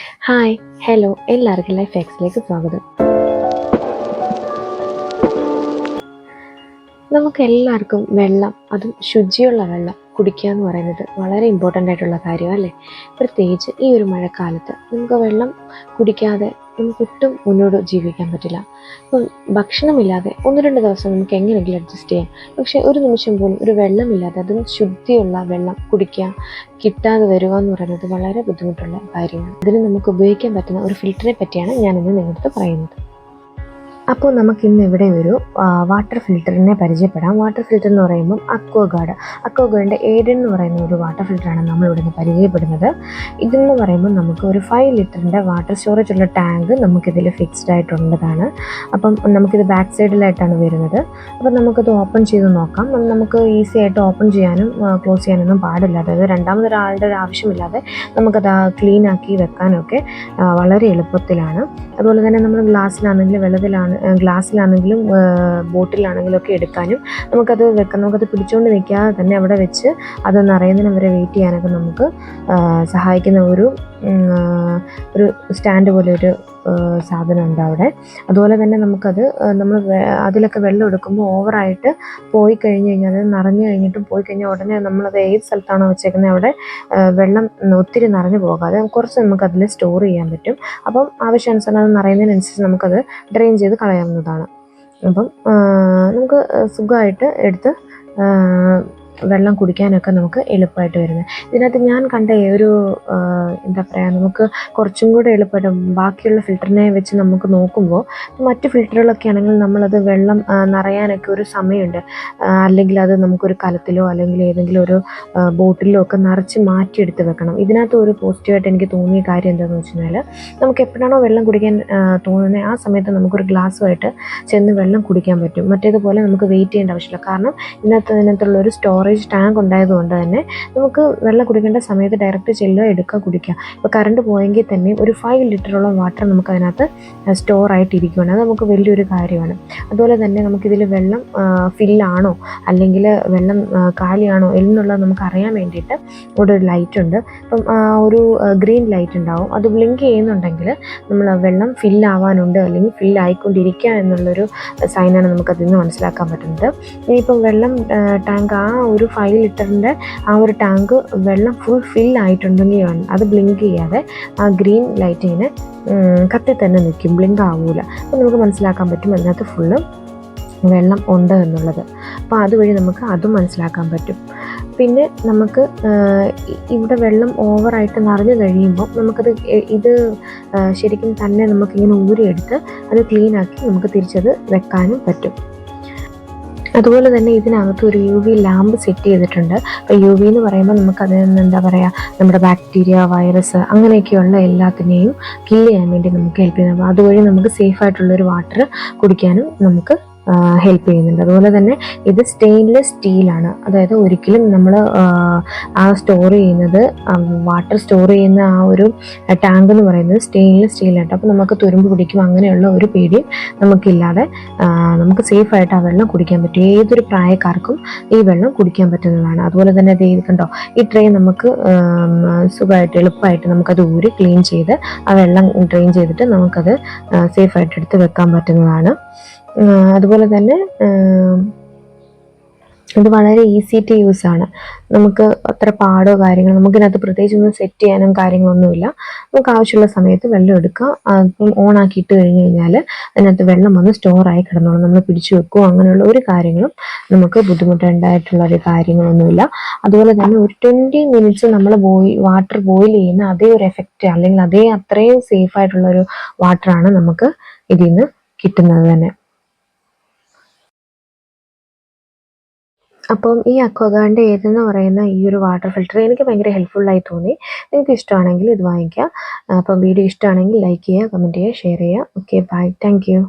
Hi, hello എല്ലാവർക്കും life എക്സിലേക്ക് സ്വാഗതം. നമുക്ക് എല്ലാവർക്കും വെള്ളം, അതും ശുചിയുള്ള വെള്ളം കുടിക്കുക എന്ന് പറയുന്നത് വളരെ ഇമ്പോർട്ടൻ്റ് ആയിട്ടുള്ള കാര്യമാണ് അല്ലേ? പ്രത്യേകിച്ച് ഈ ഒരു മഴക്കാലത്ത് നമുക്ക് വെള്ളം കുടിക്കാതെ നമുക്കൊട്ടും മുന്നോട്ട് ജീവിക്കാൻ പറ്റില്ല. ഇപ്പം ഭക്ഷണമില്ലാതെ 1-2 ദിവസം നമുക്ക് എങ്ങനെയെങ്കിലും അഡ്ജസ്റ്റ് ചെയ്യാം. പക്ഷേ ഒരു നിമിഷം പോലും ഒരു വെള്ളമില്ലാതെ, അതും ശുദ്ധിയുള്ള വെള്ളം കുടിക്കുക കിട്ടാതെ വരിക എന്ന് പറയുന്നത് വളരെ ബുദ്ധിമുട്ടുള്ള കാര്യമാണ്. ഇതിന് നമുക്ക് ഉപയോഗിക്കാൻ പറ്റുന്ന ഒരു ഫിൽറ്ററെ പറ്റിയാണ് ഞാനിന്ന് നിങ്ങളുടെ പറയുന്നത്. അപ്പോൾ നമുക്കിന്ന് ഇവിടെ ഒരു വാട്ടർ ഫിൽറ്ററിനെ പരിചയപ്പെടാം. വാട്ടർ ഫിൽറ്റർ എന്ന് പറയുമ്പം അക്വാഗാർഡിൻ്റെ ഏഡൻ എന്ന് പറയുന്ന ഒരു വാട്ടർ ഫിൽറ്ററാണ് നമ്മളിവിടെ നിന്ന് പരിചയപ്പെടുന്നത്. ഇതെന്ന് പറയുമ്പോൾ നമുക്ക് ഒരു 5 ലിറ്ററിൻ്റെ വാട്ടർ സ്റ്റോറേജ് ഉള്ള ടാങ്ക് നമുക്കിതിൽ ഫിക്സ്ഡ് ആയിട്ടുള്ളതാണ്. അപ്പം നമുക്കിത് ബാക്ക് സൈഡിലായിട്ടാണ് വരുന്നത്. അപ്പം നമുക്കത് ഓപ്പൺ ചെയ്ത് നോക്കാം. നമുക്ക് ഈസി ആയിട്ട് ഓപ്പൺ ചെയ്യാനും ക്ലോസ് ചെയ്യാനൊന്നും പാടില്ല. അതായത് രണ്ടാമതൊരാളുടെ ആവശ്യമില്ലാതെ നമുക്കത് ക്ലീൻ ആക്കി വെക്കാനൊക്കെ വളരെ എളുപ്പത്തിലാണ്. അതുപോലെ തന്നെ നമ്മൾ ഗ്ലാസ്സിലാണെങ്കിലും ബോട്ടിലാണെങ്കിലും ഒക്കെ എടുക്കാനും നമുക്കത് പിടിച്ചുകൊണ്ട് നിൽക്കാതെ തന്നെ അവിടെ വെച്ച് അത് നിറയുന്നതിന് വരെ വെയിറ്റ് ചെയ്യാനൊക്കെ നമുക്ക് സഹായിക്കുന്ന ഒരു സ്റ്റാൻഡ് പോലെ ഒരു സാധനം ഉണ്ട് അവിടെ. അതുപോലെ തന്നെ നമ്മൾ അതിലൊക്കെ വെള്ളം എടുക്കുമ്പോൾ ഓവറായിട്ട് പോയി കഴിഞ്ഞ് കഴിഞ്ഞാൽ, അത് നിറഞ്ഞു കഴിഞ്ഞിട്ടും പോയി കഴിഞ്ഞാൽ ഉടനെ നമ്മളത് ഏത് സ്ഥലത്താണോ വെച്ചേക്കുന്നത് അവിടെ വെള്ളം ഒത്തിരി നിറഞ്ഞു പോകാതെ കുറച്ച് നമുക്കതിൽ സ്റ്റോർ ചെയ്യാൻ പറ്റും. അപ്പം ആവശ്യാനുസരണം അത് നിറയുന്നതിനനുസരിച്ച് നമുക്കത് ഡ്രെയിൻ ചെയ്ത് കളയാവുന്നതാണ്. അപ്പം നമുക്ക് സുഖമായിട്ട് എടുത്ത് വെള്ളം കുടിക്കാനൊക്കെ നമുക്ക് എളുപ്പമായിട്ട് വരുന്നത്. ഇതിനകത്ത് ഞാൻ കണ്ട ഒരു എന്താ പറയുക, നമുക്ക് കുറച്ചും കൂടെ എളുപ്പമായിട്ട് ബാക്കിയുള്ള ഫിൽറ്ററിനെ വെച്ച് നമുക്ക് നോക്കുമ്പോൾ, മറ്റ് ഫിൽറ്ററുകളൊക്കെ ആണെങ്കിൽ നമ്മളത് വെള്ളം നിറയാനൊക്കെ ഒരു സമയമുണ്ട്. അല്ലെങ്കിൽ അത് നമുക്കൊരു കലത്തിലോ അല്ലെങ്കിൽ ഏതെങ്കിലും ഒരു ബോട്ടിലോ ഒക്കെ നിറച്ച് മാറ്റിയെടുത്ത് വെക്കണം. ഇതിനകത്ത് ഒരു പോസിറ്റീവായിട്ട് എനിക്ക് തോന്നിയ കാര്യം എന്താണെന്ന് വെച്ച് കഴിഞ്ഞാൽ, നമുക്ക് എപ്പോഴാണോ വെള്ളം കുടിക്കാൻ തോന്നുന്നത് ആ സമയത്ത് നമുക്കൊരു ഗ്ലാസ്സുമായിട്ട് ചെന്ന് വെള്ളം കുടിക്കാൻ പറ്റും. മറ്റേതുപോലെ നമുക്ക് വെയിറ്റ് ചെയ്യേണ്ട ആവശ്യമില്ല. കാരണം ഇതിനകത്തുള്ളൊരു സ്റ്റോറേജ് ടാങ്ക് ഉണ്ടായതുകൊണ്ട് തന്നെ നമുക്ക് വെള്ളം കുടിക്കേണ്ട സമയത്ത് ഡയറക്റ്റ് ചെല്ലുക, എടുക്കുക, കുടിക്കുക. ഇപ്പോൾ കറണ്ട് പോയെങ്കിൽ തന്നെ ഒരു 5 ലിറ്ററോളം വാട്ടർ നമുക്ക് അതിനകത്ത് സ്റ്റോർ ആയിട്ടിരിക്കുകയാണ്. അത് നമുക്ക് വലിയൊരു കാര്യമാണ്. അതുപോലെ തന്നെ നമുക്കിതിൽ വെള്ളം ഫില്ലാണോ അല്ലെങ്കിൽ വെള്ളം കാലിയാണോ എന്നുള്ളത് നമുക്ക് അറിയാൻ വേണ്ടിയിട്ട് ഇവിടെ ഒരു ലൈറ്റ് ഉണ്ട്. അപ്പം ഒരു ഗ്രീൻ ലൈറ്റ് ഉണ്ടാവും. അത് ബ്ലിങ്ക് ചെയ്യുന്നുണ്ടെങ്കിൽ നമ്മൾ വെള്ളം ഫില്ലാവാനുണ്ട് അല്ലെങ്കിൽ ഫില്ലായിക്കൊണ്ടിരിക്കുക എന്നുള്ളൊരു സൈനാണ് നമുക്കതിൽ നിന്ന് മനസ്സിലാക്കാൻ പറ്റുന്നത്. ഇനിയിപ്പം വെള്ളം ടാങ്ക് ഒരു 5 ലിറ്ററിൻ്റെ ഒരു ടാങ്ക് വെള്ളം ഫുൾ ഫില്ലായിട്ടുണ്ടെങ്കിൽ അത് ബ്ലിങ്ക് ചെയ്യാതെ ആ ഗ്രീൻ ലൈറ്റ് ഇങ്ങനെ കത്തി തന്നെ നിൽക്കും, ബ്ലിങ്ക് ആവില്ല. അപ്പോൾ നമുക്ക് മനസ്സിലാക്കാൻ പറ്റും അതിനകത്ത് ഫുള്ള് വെള്ളം ഉണ്ട് എന്നുള്ളത്. അപ്പോൾ അതുവഴി നമുക്ക് അതും മനസ്സിലാക്കാൻ പറ്റും. പിന്നെ നമുക്ക് ഇവിടെ വെള്ളം ഓവറായിട്ട് നിറഞ്ഞു കഴിയുമ്പോൾ ഇത് ശരിക്കും തന്നെ നമുക്കിങ്ങനെ ഊരിയെടുത്ത് അത് ക്ലീനാക്കി നമുക്ക് തിരിച്ചത് വെക്കാനും പറ്റും. അതുപോലെ തന്നെ ഇതിനകത്ത് ഒരു UV ലാമ്പ് സെറ്റ് ചെയ്തിട്ടുണ്ട്. അപ്പോൾ UV എന്ന് പറയുമ്പോൾ നമുക്കതിൽ നിന്ന് എന്താ പറയുക, നമ്മുടെ ബാക്ടീരിയ, വൈറസ് അങ്ങനെയൊക്കെയുള്ള എല്ലാത്തിനെയും കില്ല് ചെയ്യാൻ വേണ്ടി നമുക്ക് ഹെൽപ്പ് ചെയ്യുന്നത്. അപ്പോൾ അതുവഴി നമുക്ക് സേഫായിട്ടുള്ളൊരു വാട്ടർ കുടിക്കാനും നമുക്ക് ഹെൽപ്പ് ചെയ്യുന്നുണ്ട്. അതുപോലെ തന്നെ ഇത് സ്റ്റെയിൻലെസ് സ്റ്റീലാണ്. അതായത് ഒരിക്കലും നമ്മൾ സ്റ്റോർ ചെയ്യുന്നത്, വാട്ടർ സ്റ്റോർ ചെയ്യുന്ന ഒരു ടാങ്ക് എന്ന് പറയുന്നത് സ്റ്റെയിൻലെസ് സ്റ്റീലാണ്. അപ്പോൾ നമുക്ക് തുരുമ്പ് പിടിക്കും അങ്ങനെയുള്ള ഒരു പേടിയും നമുക്കില്ലാതെ നമുക്ക് സേഫായിട്ട് ആ വെള്ളം കുടിക്കാൻ പറ്റും. ഏതൊരു പ്രായക്കാർക്കും ഈ വെള്ളം കുടിക്കാൻ പറ്റുന്നതാണ്. അതുപോലെ തന്നെ ഇത് കണ്ടോ, ഈ ട്രേ നമുക്ക് സുഖമായിട്ട് എളുപ്പമായിട്ട് നമുക്കത് ഊരി ക്ലീൻ ചെയ്ത് ആ വെള്ളം ഡ്രെയിൻ ചെയ്തിട്ട് നമുക്കത് സേഫായിട്ട് എടുത്ത് വെക്കാൻ പറ്റുന്നതാണ്. അതുപോലെ തന്നെ ഇത് വളരെ ഈസി ടു യൂസ് ആണ്. നമുക്ക് അത്ര പാടോ കാര്യങ്ങളോ നമുക്കിതിനകത്ത് പ്രത്യേകിച്ചൊന്നും സെറ്റ് ചെയ്യാനും കാര്യങ്ങളൊന്നുമില്ല. നമുക്ക് ആവശ്യമുള്ള സമയത്ത് വെള്ളം എടുക്കുക, അപ്പം ഓൺ ആക്കിയിട്ട് കഴിഞ്ഞ് കഴിഞ്ഞാൽ അതിനകത്ത് വെള്ളം വന്ന് സ്റ്റോറായി കിടന്നോളും. നമ്മൾ പിടിച്ചു വെക്കുകയോ അങ്ങനെയുള്ള ഒരു കാര്യങ്ങളും നമുക്ക് ബുദ്ധിമുട്ടുണ്ടായിട്ടുള്ള ഒരു കാര്യങ്ങളൊന്നുമില്ല. അതുപോലെ തന്നെ ഒരു 20 മിനിറ്റ്സ് നമ്മൾ വാട്ടർ ബോയിൽ ചെയ്യുന്ന അതേ ഒരു എഫക്റ്റ് അല്ലെങ്കിൽ അത്രയും സേഫായിട്ടുള്ളൊരു വാട്ടറാണ് നമുക്ക് ഇതിൽ നിന്ന് കിട്ടുന്നത് തന്നെ. അപ്പം ഈ അക്വാഗാർഡിൻ്റെ ഏതെന്ന് പറയുന്ന ഈ ഒരു വാട്ടർ ഫിൽറ്റർ എനിക്ക് ഭയങ്കര ഹെൽപ്ഫുള്ളായി തോന്നി. നിങ്ങൾക്ക് ഇഷ്ടമാണെങ്കിൽ ഇത് വാങ്ങിക്കുക. അപ്പം വീഡിയോ ഇഷ്ടമാണെങ്കിൽ ലൈക്ക് ചെയ്യുക, കമൻറ്റ് ചെയ്യുക, ഷെയർ ചെയ്യുക. Okay, bye, thank U.